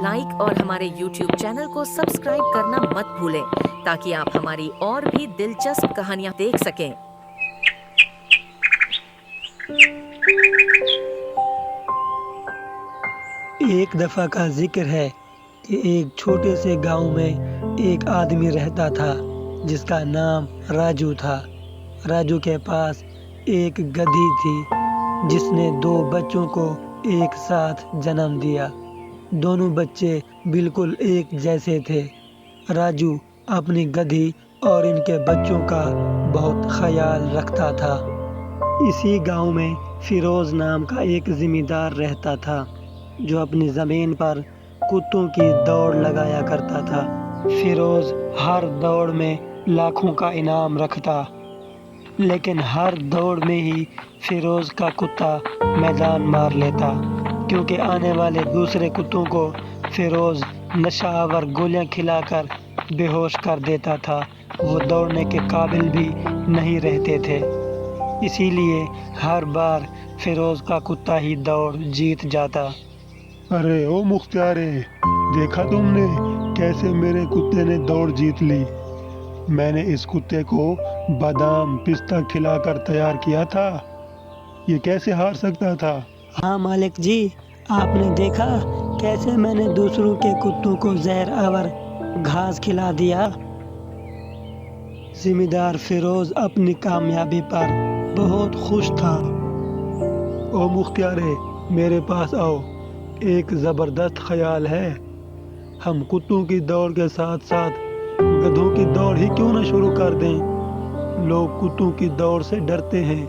Like और हमारे YouTube channel को सब्सक्राइब करना मत भूलें ताकि आप हमारी और भी दिलचस्प कहानियां देख सकें। एक दफ़ा का जिक्र है कि एक छोटे से गांव में एक आदमी रहता था जिसका नाम राजू था। राजू के पास एक गधी थी जिसने 2 बच्चों को एक साथ जन्म दिया। दोनों बच्चे बिल्कुल एक जैसे थे। राजू अपनी गधी और इनके बच्चों का बहुत ख्याल रखता था। इसी गांव में फिरोज नाम का एक जिम्मेदार रहता था जो अपनी ज़मीन पर कुत्तों की दौड़ लगाया करता था। फिरोज हर दौड़ में लाखों का इनाम रखता, लेकिन हर दौड़ में ही फिरोज का कुत्ता मैदान मार लेता, क्योंकि आने वाले दूसरे कुत्तों को फिरोज नशावर गोलियां खिलाकर बेहोश कर देता था। वो दौड़ने के काबिल भी नहीं रहते थे, इसीलिए हर बार फिरोज का कुत्ता ही दौड़ जीत जाता। अरे ओ मुख्तियारे, देखा तुमने कैसे मेरे कुत्ते ने दौड़ जीत ली। मैंने इस कुत्ते को बादाम पिस्ता खिलाकर तैयार किया था, ये कैसे हार सकता था। हाँ मालिक जी, आपने देखा कैसे मैंने दूसरों के कुत्तों को जहर आवर घास खिला दिया। जिम्मेदार फिरोज अपनी कामयाबी पर बहुत खुश था। ओ मुख्तियारे, मेरे पास आओ, एक ज़बरदस्त ख्याल है। हम कुत्तों की दौड़ के साथ साथ गधों की दौड़ ही क्यों न शुरू कर दें। लोग कुत्तों की दौड़ से डरते हैं,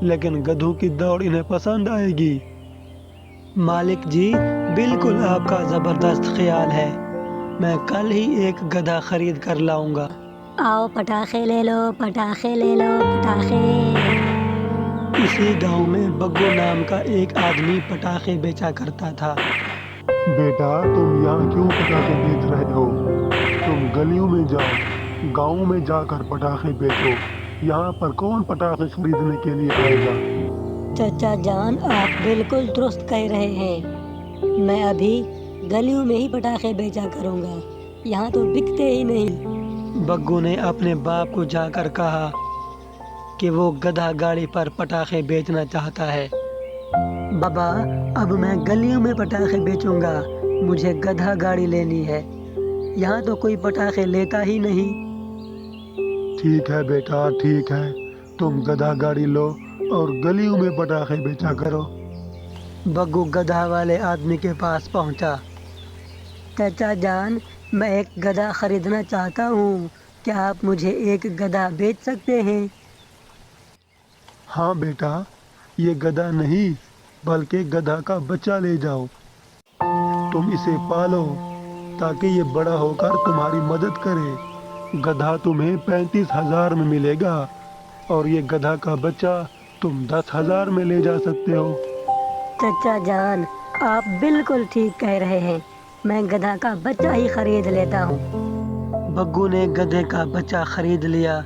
लेकिन गधों की दौड़ इन्हें पसंद आएगी। मालिक जी, बिल्कुल आपका ज़बरदस्त ख्याल है। मैं कल ही एक गधा खरीद कर लाऊंगा। आओ पटाखे ले लो, पटाखे ले लो, पटाखे। इसी गांव में बग्गू नाम का एक आदमी पटाखे बेचा करता था। बेटा, तुम यहाँ क्यों पटाखे बेच रहे हो? तुम गलियों में जाओ, गाँव में जाकर पटाखे बेचो। यहाँ पर कौन पटाखे खरीदने के लिए आएगा। चाचा जान, आप बिल्कुल दुरुस्त कह रहे हैं। मैं अभी गलियों में ही पटाखे बेचा करूँगा, यहाँ तो बिकते ही नहीं। बग्गू ने अपने बाप को जाकर कहा कि वो गधा गाड़ी पर पटाखे बेचना चाहता है। बाबा, अब मैं गलियों में पटाखे बेचूंगा, मुझे गधा गाड़ी लेनी है। यहाँ तो कोई पटाखे लेता ही नहीं। ठीक है बेटा, ठीक है, तुम गधा गाड़ी लो और गलियों में पटाखे बेचा करो। बग्गू गधा वाले आदमी के पास पहुंचा। चाचा जान, मैं एक गधा खरीदना चाहता हूँ, क्या आप मुझे एक गधा बेच सकते हैं? हाँ बेटा, ये गधा नहीं बल्कि गधा का बच्चा ले जाओ। तुम इसे पालो ताकि ये बड़ा होकर तुम्हारी मदद करे। गधा तुम्हें 35,000 में मिलेगा और ये गधा का बच्चा तुम 10,000 में ले जा सकते हो। चाचा जान, आप बिल्कुल ठीक कह रहे हैं, मैं गधा का बच्चा ही खरीद लेता हूँ। बग्गू ने गधे का बच्चा खरीद लिया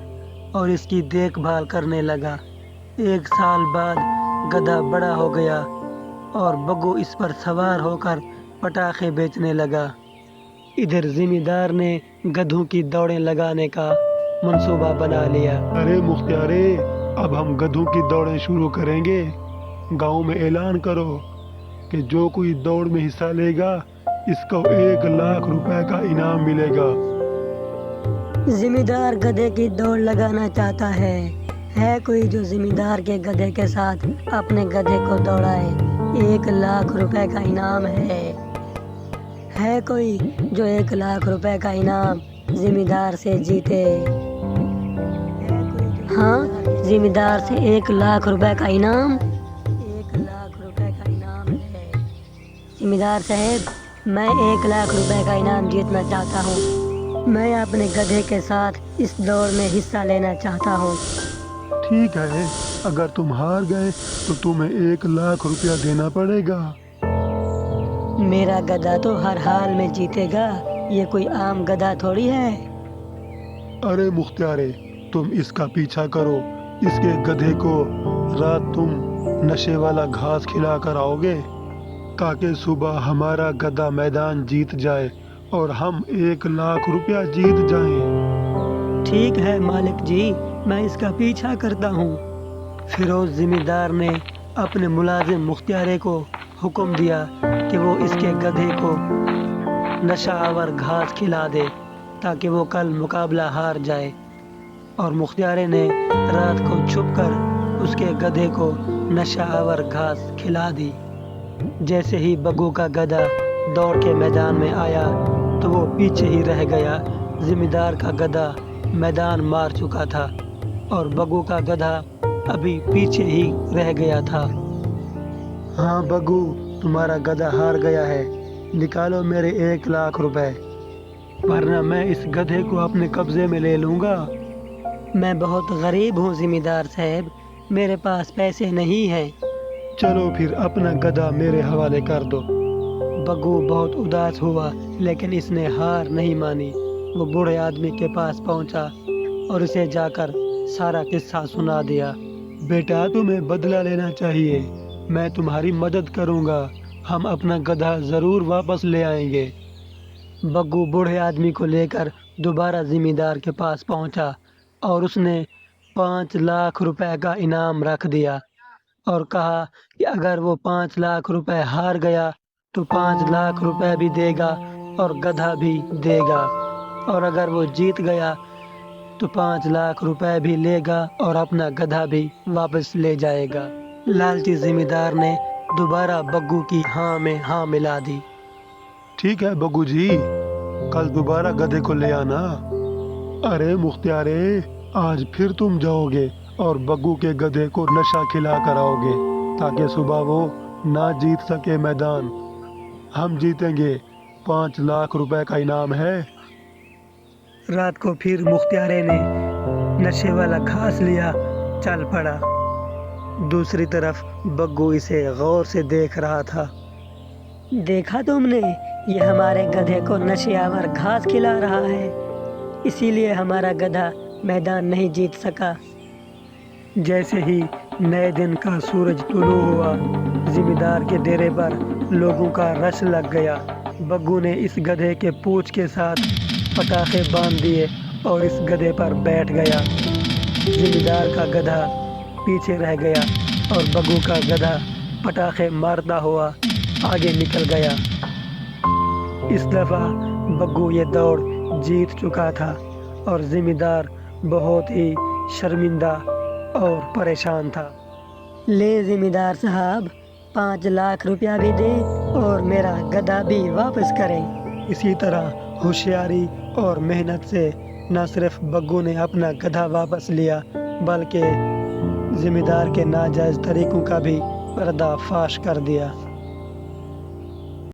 और इसकी देखभाल करने लगा। 1 साल बाद गधा बड़ा हो गया और बग्गू इस पर सवार होकर पटाखे बेचने लगा। इधर जिम्मेदार ने गधों की दौड़ें लगाने का मंसूबा बना लिया। अरे मुख्तियारे, अब हम गधों की दौड़ें शुरू करेंगे। गांव में ऐलान करो कि जो कोई दौड़ में हिस्सा लेगा इसको 1 लाख रुपए का इनाम मिलेगा। जिम्मेदार गधे की दौड़ लगाना चाहता है कोई जो जिम्मेदार के गधे के साथ अपने गधे को दौड़ाए? 1 लाख रुपए का इनाम है कोई जो 1 लाख रुपए का इनाम जिम्मेदार से जीते? हाँ, जिम्मेदार से 1 लाख रुपए का इनाम। 1 लाख रुपए का इनाम है। जिम्मेदार साहब, मैं 1 लाख रुपए का इनाम जीतना चाहता हूँ। मैं अपने गधे के साथ इस दौड़ में हिस्सा लेना चाहता हूँ। ठीक है, अगर तुम हार गए तो तुम्हें 1 लाख रुपया देना पड़ेगा। मेरा गधा तो हर हाल में जीतेगा, ये कोई आम गधा थोड़ी है। अरे मुख्तियारे, तुम इसका पीछा करो। इसके गधे को रात तुम नशे वाला घास खिला कर आओगे تاکہ صبح ہمارا گدھا میدان جیت جائے اور ہم 1,00,000 روپیہ جیت جائیں۔ ٹھیک ہے مالک جی، میں اس کا پیچھا کرتا ہوں۔ پھر اس ذمہ دار نے اپنے ملازم مختارے کو حکم دیا کہ وہ اس کے گدھے کو نشہ آور گھاس کھلا دے تاکہ وہ کل مقابلہ ہار جائے، اور مختارے نے رات کو چھپ کر اس کے گدھے کو نشہ آور گھاس کھلا دی۔ جیسے ہی بگو کا گدھا دوڑ کے میدان میں آیا تو وہ پیچھے ہی رہ گیا۔ ذمہ دار کا گدھا میدان مار چکا تھا اور بگو کا گدھا ابھی پیچھے ہی رہ گیا تھا۔ ہاں بگو، تمہارا گدھا ہار گیا ہے، نکالو میرے 1,00,000 روپے، ورنہ میں اس گدھے کو اپنے قبضے میں لے لوں گا۔ میں بہت غریب ہوں ذمہ دار صاحب، میرے پاس پیسے نہیں ہیں۔ چلو پھر اپنا گدھا میرے حوالے کر دو۔ بگو بہت اداس ہوا لیکن اس نے ہار نہیں مانی۔ وہ بوڑھے آدمی کے پاس پہنچا اور اسے جا کر سارا قصہ سنا دیا۔ بیٹا، تمہیں بدلہ لینا چاہیے، میں تمہاری مدد کروں گا، ہم اپنا گدھا ضرور واپس لے آئیں گے۔ بگو بوڑھے آدمی کو لے کر دوبارہ ذمہ دار کے پاس پہنچا اور اس نے 5,00,000 روپے کا انعام رکھ دیا اور کہا کہ اگر وہ 5,00,000 روپے ہار گیا تو 5,00,000 روپے بھی دے گا اور گدھا بھی دے گا، اور اگر وہ جیت گیا تو 5,00,000 روپے بھی لے گا اور اپنا گدھا بھی واپس لے جائے گا۔ لالچی ذمہ دار نے دوبارہ بگو کی ہاں میں ہاں ملا دی۔ ٹھیک ہے بگو جی، کل دوبارہ گدھے کو لے آنا۔ ارے مختارے، آج پھر تم جاؤ گے اور بگو کے گدھے کو نشہ کھلا کر آؤ گے تاکہ صبح وہ نہ جیت سکے میدان۔ ہم جیتیں گے، 5,00,000 روپے کا انعام ہے۔ رات کو پھر مختارے نے نشے والا گھاس لیا، چل پڑا۔ دوسری طرف بگو اسے غور سے دیکھ رہا تھا۔ دیکھا تم نے، یہ ہمارے گدھے کو نشے آور گھاس کھلا رہا ہے، اسی لیے ہمارا گدھا میدان نہیں جیت سکا۔ جیسے ہی نئے دن کا سورج طلوع ہوا، ذمہ دار کے ڈیرے پر لوگوں کا رش لگ گیا۔ بگو نے اس گدھے کے پونچھ کے ساتھ پٹاخے باندھ دیے اور اس گدھے پر بیٹھ گیا۔ ذمہ دار کا گدھا پیچھے رہ گیا اور بگو کا گدھا پٹاخے مارتا ہوا آگے نکل گیا۔ اس دفعہ بگو یہ دوڑ جیت چکا تھا اور ذمہ دار بہت ہی شرمندہ اور پریشان تھا۔ لے ذمہ دار صاحب، 5,00,000 روپیہ بھی دے اور میرا گدھا بھی واپس کریں۔ اسی طرح ہوشیاری اور محنت سے نہ صرف بگو نے اپنا گدھا واپس لیا بلکہ ذمہ دار کے ناجائز طریقوں کا بھی پردہ فاش کر دیا۔